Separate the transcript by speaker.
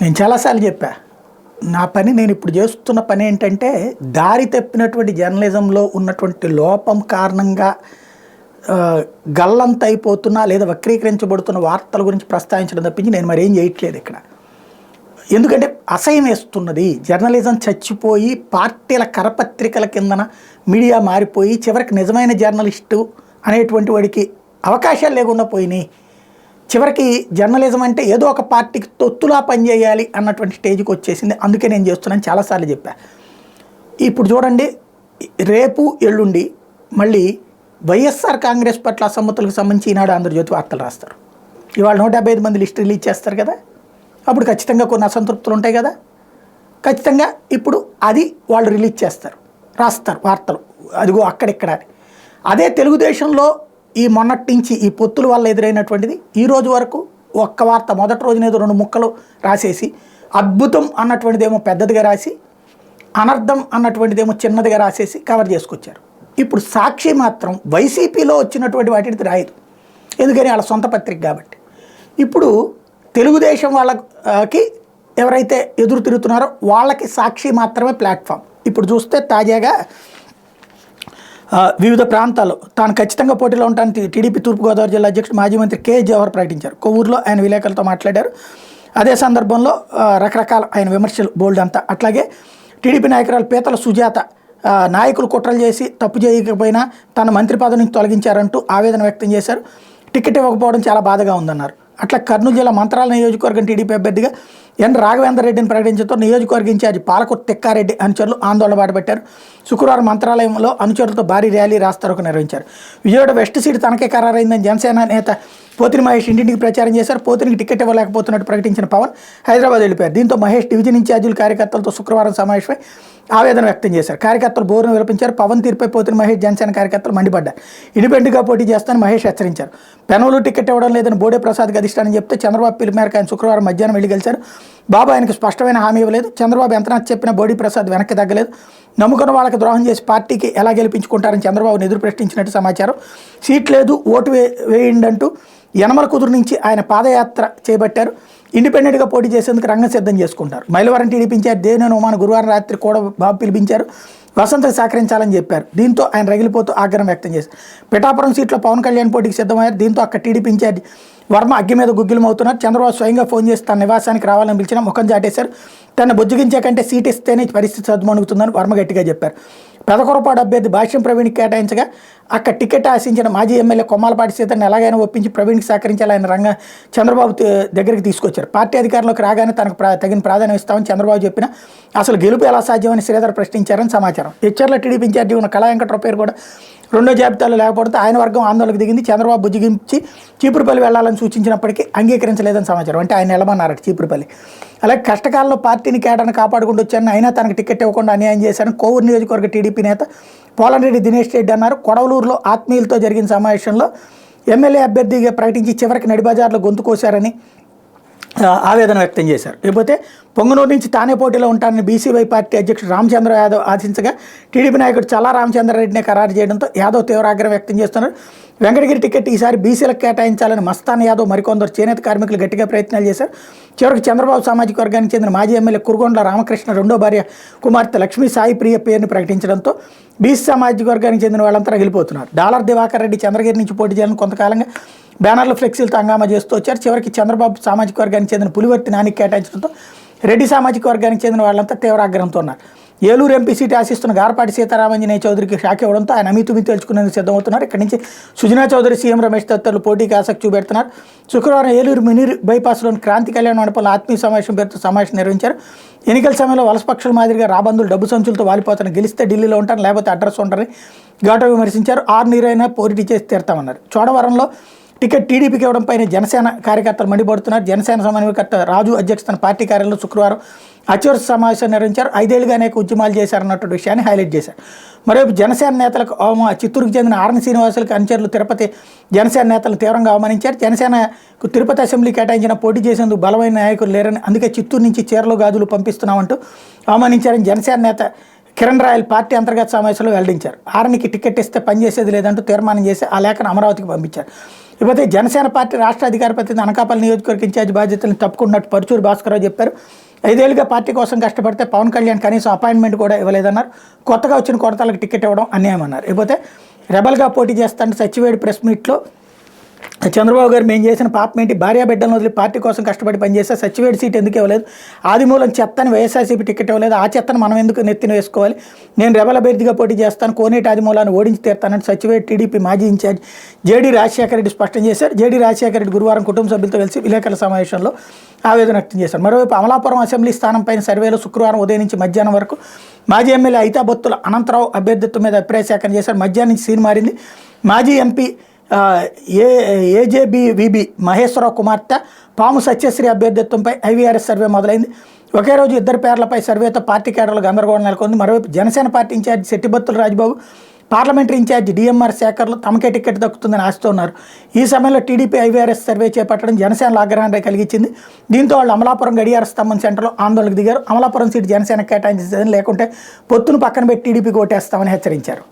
Speaker 1: నేను చాలాసార్లు చెప్పా. నా పని నేను ఇప్పుడు చేస్తున్న పని ఏంటంటే, దారి తప్పినటువంటి జర్నలిజంలో ఉన్నటువంటి లోపం కారణంగా గల్లంతైపోతున్న లేదా వక్రీకరించబడుతున్న వార్తల గురించి ప్రస్తావించడం తప్పించి నేను మరేం చేయట్లేదు ఇక్కడ. ఎందుకంటే అసహ్యం వేస్తున్నది. జర్నలిజం చచ్చిపోయి పార్టీల కరపత్రికల కిందన మీడియా మారిపోయి చివరికి నిజమైన జర్నలిస్టు అనేటువంటి వాడికి అవకాశాలు లేకుండా పోయినాయి. చివరికి జర్నలిజం అంటే ఏదో ఒక పార్టీకి తొత్తులా పనిచేయాలి అన్నటువంటి స్టేజ్కి వచ్చేసింది. అందుకే నేను చేస్తున్నాను, చాలాసార్లు చెప్పా. ఇప్పుడు చూడండి, రేపు ఎల్లుండి మళ్ళీ వైఎస్ఆర్ కాంగ్రెస్ పట్ల అసమ్మతులకు సంబంధించి ఈనాడు ఆంధ్రజ్యోతి వార్తలు రాస్తారు. ఇవాళ 155 మంది లిస్ట్ రిలీజ్ చేస్తారు కదా, అప్పుడు ఖచ్చితంగా కొన్ని అసంతృప్తులు ఉంటాయి కదా, ఖచ్చితంగా ఇప్పుడు అది వాళ్ళు రిలీజ్ చేస్తారు, రాస్తారు వార్తలు, అదిగో అక్కడిక్కడ అని. అదే తెలుగుదేశంలో ఈ మొన్నటి నుంచి ఈ పొత్తుల వల్ల ఎదురైనటువంటిది ఈ రోజు వరకు ఒక్క వార్త మొదటి రోజున ఏదో 2 ముక్కలు రాసేసి, అద్భుతం అన్నటువంటిదేమో పెద్దదిగా రాసి, అనర్థం అన్నటువంటిదేమో చిన్నదిగా రాసేసి కవర్ చేసుకొచ్చారు. ఇప్పుడు సాక్షి మాత్రం వైసీపీలో వచ్చినటువంటి వాటిని రాయదు, ఎందుకని వాళ్ళ సొంత పత్రిక కాబట్టి. ఇప్పుడు తెలుగుదేశం వాళ్ళకి ఎవరైతే ఎదురు తిరుగుతున్నారో వాళ్ళకి సాక్షి మాత్రమే ప్లాట్ఫామ్. ఇప్పుడు చూస్తే తాజాగా వివిధ ప్రాంతాల్లో తాను ఖచ్చితంగా పోటీలో ఉంటానని టీడీపీ తూర్పుగోదావరి జిల్లా అధ్యక్షుడు మాజీ మంత్రి కె జవహర్ ప్రకటించారు. కొవ్వూరులో ఆయన విలేకరులతో మాట్లాడారు. అదే సందర్భంలో రకరకాల ఆయన విమర్శలు బోల్డ్ అంతా. అట్లాగే టీడీపీ నాయకురాలు పీతల సుజాత నాయకులు కుట్రలు చేసి తప్పు చేయకపోయినా తన మంత్రి పదవి నుంచి తొలగించారంటూ ఆవేదన వ్యక్తం చేశారు. టికెట్ ఇవ్వకపోవడం చాలా బాధగా ఉందన్నారు. అట్లా కర్నూలు జిల్లా మంత్రాల నియోజకవర్గం టీడీపీ అభ్యర్థిగా ఎన్ రాఘవేందర్ రెడ్డిని ప్రకటించడంతో నియోజకవర్గ ఇన్ఛార్జి పాలకుర్తి తిక్కారెడ్డి అనుచరులు ఆందోళన బాటపట్టారు. శుక్రవారం మంత్రాలయంలో అనుచరులతో భారీ ర్యాలీ రాస్తారోకో నిర్వహించారు. విజయవాడ వెస్ట్ సీటు తనకే ఖరారైందని జనసేన నేత పోతిని మహేష్ ఇంటింటికి ప్రచారం చేశారు. పోతినికి టికెట్ ఇవ్వలేకపోతున్నట్టు ప్రకటించిన పవన్ హైదరాబాద్ వెళ్ళిపోయారు. దీంతో మహేష్ డివిజన్ ఇన్ఛార్జీలు కార్యకర్తలతో శుక్రవారం సమావేశమై ఆవేదన వ్యక్తం చేశారు. కార్యకర్తలు బోరును విలపించారు. పవన్ తీర్పై పోతిని మహేష్ జనసేన కార్యకర్తలు మండిపడ్డారు. ఇండిపెండెంట్గా పోటీ చేస్తానని మహేష్ హెచ్చరించారు. పెనవలు టికెట్ ఇవ్వడం లేదని బోడే ప్రసాద్కి అధిష్టానని చెప్తే చంద్రబాబు పిలుపు మేరకు ఆయన శుక్రవారం మధ్యాహ్నం వెళ్ళి గెలిచారు. బాబు ఆయనకు స్పష్టమైన హామీ ఇవ్వలేదు. చంద్రబాబు ఎంత చెప్పిన బోడీ ప్రసాద్ వెనక్కి తగ్గలేదు. నమ్ముకున్న వాళ్ళకి ద్రోహం చేసి పార్టీకి ఎలా గెలిపించుకుంటారని చంద్రబాబును ఎదురు ప్రశ్నించినట్టు సమాచారం. సీట్ లేదు, ఓటు వేయండి అంటూ యనమల కుదురు నుంచి ఆయన పాదయాత్ర చేపట్టారు. ఇండిపెండెంట్గా పోటీ చేసేందుకు రంగం సిద్ధం చేసుకుంటారు. మైలవరం టీడీపీ ఇన్ఛార్జి దేవినేని ఉమాను గురువారం రాత్రి కూడా బాబు పిలిపించారు. వసంతకు సహకరించాలని చెప్పారు. దీంతో ఆయన రగిలిపోతూ ఆగ్రహం వ్యక్తం చేశారు. పిఠాపురం సీట్లో పవన్ కళ్యాణ్ పోటీకి సిద్ధమయ్యారు. దీంతో అక్కడ టీడీపీ ఇన్ఛార్జి వర్మ అగ్గి మీద గుగ్గిలమవుతున్నారు. చంద్రబాబు స్వయంగా ఫోన్ చేసి తన నివాసానికి రావాలని పిలిచినా ముఖం చాటేశారు. తను బుజ్జగించే కంటే సీట్ ఇస్తేనే పరిస్థితి సద్దుమణుగుతుందని వర్మ గట్టిగా చెప్పారు. పెదకొరపాడు అభ్యర్థి భాష్యం ప్రవీణ్కి కేటాయించగా అక్కడ టికెట్ ఆశించిన మాజీ ఎమ్మెల్యే కొమ్మాలపాటి సీతను ఎలాగైనా ఒప్పించి ప్రవీణ్కి సహకరించాలి ఆయన చంద్రబాబు దగ్గరికి తీసుకొచ్చారు. పార్టీ అధికారంలోకి రాగానే తనకు తగిన ప్రాధాన్యం ఇస్తామని చంద్రబాబు చెప్పినా అసలు గెలుపు ఎలా సాధ్యమని శ్రీధర్ ప్రశ్నించారని సమాచారం. హెచ్చర్ల టీడీపీ ఇన్ఛార్జి ఉన్న కళా వెంకట్రావు పేరు కూడా రెండో జాబితాలో లేకపోతే ఆయన వర్గం ఆందోళనకు దిగింది. చంద్రబాబు బుజ్జిగించి చీపురుపల్లి వెళ్లాలని సూచించినప్పటికీ అంగీకరించలేదని సమాచారం. అంటే ఆయన నిలబన్నారట చీపురుపల్లి. అలాగే కష్టకాలంలో పార్టీని కేటాన్ని కాపాడుకుంటూ వచ్చారని అయినా తనకు టికెట్ ఇవ్వకుండా అన్యాయం చేశారని కోవూరు నియోజకవర్గ టీడీపీ నేత పోలంరెడ్డి దినేష్ రెడ్డి అన్నారు. కొడవలూరులో ఆత్మీయులతో జరిగిన సమావేశంలో ఎమ్మెల్యే అభ్యర్థిగా ప్రకటించి చివరికి నడిబజార్లో గొంతు కోశారని ఆవేదన వ్యక్తం చేశారు. లేకపోతే పొంగనూరు నుంచి తానే పోటీలో ఉంటానని బీసీవై పార్టీ అధ్యక్షుడు రామచంద్ర యాదవ్ ఆశించగా టీడీపీ నాయకుడు చల్లా రామచంద్రారెడ్డిని ఖరారు చేయడంతో యాదవ్ తీవ్ర ఆగ్రహం వ్యక్తం చేస్తున్నారు. వెంకటగిరి టికెట్ ఈసారి బీసీలకు కేటాయించాలని మస్తాన్ యాదవ్ మరికొందరు చేనేత కార్మికులు గట్టిగా ప్రయత్నాలు చేశారు. చివరికి చంద్రబాబు సామాజిక వర్గానికి చెందిన మాజీ ఎమ్మెల్యే కురుగొండ్ల రామకృష్ణ రెండో భార్య కుమార్తె లక్ష్మీ సాయి ప్రియ పేరుని ప్రకటించడంతో బీసీ సామాజిక వర్గానికి చెందిన వాళ్ళంతా రగిలిపోతున్నారు. డాలర్ దివాకర్ రెడ్డి చంద్రగిరి నుంచి పోటీ చేయాలని కొంతకాలంగా బ్యానర్లు ఫ్లెక్సీలతో హంగామా చేస్తూ వచ్చారు. చివరికి చంద్రబాబు సామాజిక వర్గానికి చెందిన పులివర్తి నానికి కేటాయించడంతో రెడ్డి సామాజిక వర్గానికి చెందిన వాళ్ళంతా తీవ్ర ఆగ్రహంతో ఉన్నారు. ఏలూరు ఎంపీ సీటు ఆశిస్తున్న గారపాటి సీతారామంజనేయ చౌదరికి షాక్ ఇవ్వడంతో ఆయన అమితుమి తెలుసుకునేందుకు సిద్ధమవుతున్నారు. ఇక్కడి నుంచి సుజనా చౌదరి, సీఎం రమేష్ తదితరులు పోటీకి ఆసక్తి చూపెడుతున్నారు. శుక్రవారం ఏలూరు మినీ బైపాస్లోని క్రాంతి కళ్యాణ మండపంలో ఆత్మీయ సమావేశం పేరుతో సమావేశం నిర్వహించారు. ఎన్నికల సమయంలో వలస పక్షుల మాదిరిగా రాబందులు డబ్బు సంచులతో వాలిపోతాను, గెలిస్తే ఢిల్లీలో ఉంటారు లేకపోతే అడ్రస్ ఉంటారని ఘాటుగా విమర్శించారు. 6 నీరైనా పోటీ చేసి తీరుతామన్నారు. చోడవరంలో టికెట్ టీడీపీకి ఇవ్వడంపైన జనసేన కార్యకర్తలు మండిపడుతున్నారు. జనసేన సమన్వయకర్త రాజు అధ్యక్షతన పార్టీ కార్యాలయంలో శుక్రవారం అత్యవసర సమావేశం నిర్వహించారు. 5 ఏళ్లుగా అనేక ఉద్యమాలు చేశారన్నట్టు విషయాన్ని హైలైట్ చేశారు. మరోవైపు జనసేన నేతలకు చిత్తూరుకు చెందిన ఆర్ని శ్రీనివాసులకు అనుచరులు తిరుపతి జనసేన నేతలు తీవ్రంగా అవమానించారు. జనసేనకు తిరుపతి అసెంబ్లీ కేటాయించిన పోటీ చేసేందుకు బలమైన నాయకులు లేరని, అందుకే చిత్తూరు నుంచి చీరలు గాజులు పంపిస్తున్నామంటూ అవమానించారని జనసేన నేత కిరణ్ రాయల్ పార్టీ అంతర్గత సమావేశంలో వెల్లడించారు. ఆర్నికి టికెట్ ఇస్తే పనిచేసేది లేదంటూ తీర్మానం చేసి ఆ లేఖను అమరావతికి పంపించారు. ఇకపోతే జనసేన పార్టీ రాష్ట్ర అధికార ప్రతినిధి అనకాపల్లి నియోజకవర్గ ఇన్ఛార్జ్ బాధ్యతలను తప్పుకున్నట్టు పరుచూరు భాస్కరరావు చెప్పారు. 5 ఏళ్లుగా పార్టీ కోసం కష్టపడితే పవన్ కళ్యాణ్ కనీసం అపాయింట్మెంట్ కూడా ఇవ్వలేదన్నారు. కొత్తగా వచ్చిన కొరతలకు టికెట్ ఇవ్వడం అన్యాయమన్నారు. ఇకపోతే రెబల్గా పోటీ చేస్తానంటే సచివేడి ప్రెస్ మీట్లో చంద్రబాబు గారు మేము చేసిన పాపం ఏంటి, భార్య బిడ్డలను వదిలి పార్టీ కోసం కష్టపడి పనిచేస్తే సచివేడి సీట్ ఎందుకు ఇవ్వలేదు, ఆదిమూలం చెత్తని వైఎస్ఆర్సీపీ టికెట్ ఇవ్వలేదు, ఆ చెత్తను మనం ఎందుకు నెత్తిన వేసుకోవాలి, నేను రెబల్ అభ్యర్థిగా పోటీ చేస్తాను, కోనేటి ఆదిమూలాన్ని ఓడించి తీరుతానని సచివేడి టీడీపీ మాజీ ఇన్ఛార్జ్ జేడీ రాజశేఖర రెడ్డి స్పష్టం చేశారు. జేడీ రాజశేఖర రెడ్డి గురువారం కుటుంబ సభ్యులతో కలిసి విలేకరుల సమావేశంలో ఆవేదన వ్యక్తం చేశారు. మరోవైపు అమలాపురం అసెంబ్లీ స్థానం పైన సర్వేలో శుక్రవారం ఉదయం నుంచి మధ్యాహ్నం వరకు మాజీ ఎమ్మెల్యే ఐతాబత్తుల అనంతరావు అభ్యర్థిత్వం మీద అభిప్రాయ సేకరణ చేశారు. మధ్యాహ్నం నుంచి సీన్ మారింది. మాజీ ఎంపీ ఏజేబీవీబీ మహేశ్వరరావు కుమార్తె పాము సత్యశ్రీ అభ్యర్థిత్వంపై ఐవీఆర్ఎస్ సర్వే మొదలైంది. ఒకే రోజు 2 పేర్లపై సర్వేతో పార్టీ కేడర్లు గందరగోళం నెలకొంది. మరోవైపు Janasena party in charge Settibathula Rajababu, parliamentary in charge DMR శేఖర్లు తమకే టికెట్ దక్కుతుందని ఆశతో ఉన్నారు. ఈ సమయంలో టీడీపీ ఐవీఆర్ఎస్ సర్వే చేపట్టడం జనసేన ఆగ్రహాన్ని కలిగించింది. దీంతో వాళ్ళు అమలాపురం గడియార స్తంభం సెంటర్లో ఆందోళనకు దిగారు. అమలాపురం సీటు జనసేన కేటాయించిందని, లేకుంటే పొత్తును పక్కన పెట్టి టీడీపీకి ఓటేస్తామని హెచ్చరించారు.